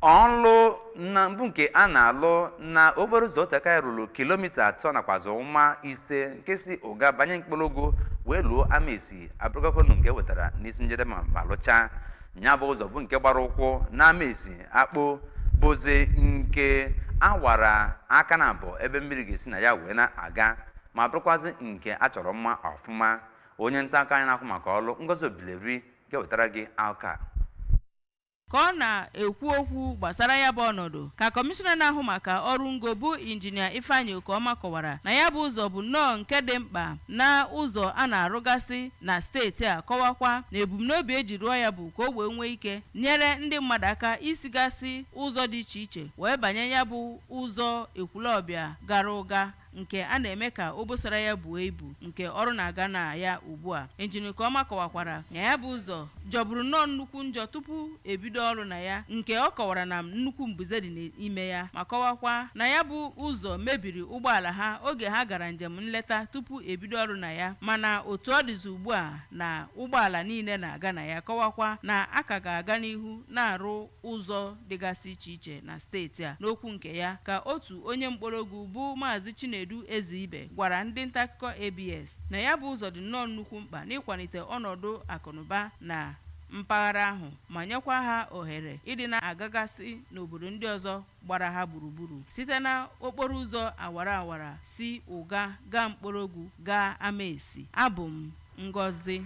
ọlụ na mbụ nke a na-alụ na okporo ụzọ Otekai ruru kilomita 3 nakwazi ụma 5 nke si ụga banye mkpọrọgwụ wee luo Amaesi abụrụgakwanụ nke wetara n'isi njedebe ma lụchaa. Nya bụ ụzọ bụ nke gbara ụkwụ na Amaesi akpụ bụzi nke awara aka na abụọ ebe mmiri ga-esi na ya wee na-aga ma bụrụkwazị nke a chọrọ mma ọfụma. Onye nta aka anyị na-akwụ maka ọlụ Ngozi Obileri ga-ewetara gị aka. ka ọ na-ekwu okwu gbasara ya bụ ọnọdụ ka kọmishọna na-ahụ maka ọrụ ngo bụ injinia Ifeanyi Okoma kọwara na ya bụ ụzọ bụ nnọọ nke dị mkpa na ụzọ a na-arụgasị na steeti a, kọwakwa na ebumnobi eji rụọ ya bụ ka o wee nwee ike nyere ndị mmadụ aka isigasị ụzọ dị iche iche wee banye ya bụ ụzọ Ekwulọbịa gara ụga nke a na-eme ka obosara ya buo ibu nke ọrụ na-aga na ya ugbu a. Injinia Okoma kọwakwara na ya bụ ụzọ jọburu nnọọ nnukwu njọ tupu ebido ọrụ na ya, nke ọ kọwara na nnukwu mbuze dị n'ime ya, ma kọwakwa na ya bụ ụzọ mebiri ụgbọala ha oge ha gara njem nleta tupu ebido ọrụ na ya, mana otu ọ dịzi ugbu a na ụgbọala niile na-aga na ya. Kọwakwa na aka ga-aga n'ihu na-arụ ụzọ dịgasị iche iche na steeti a. N'okwu nke ya ka otu onye mkpọrọgwụ bụ Maazị Chinedu Eziibe gwara ndị nta akụkọ ABS na ya bụ ụzọ dị nnọọ nnukwu mkpa n'ịkwalite ọnọdụ akụnụba na mpaghara ahụ ma nyekwa ha ohere ịdị na-agagasị n'obodo ndị ọzọ gbara ha gburugburu site na okporo ụzọ awara awara si ụga gaa mkpọrọgwụ gaa Amaesi. Abụ m Ngozi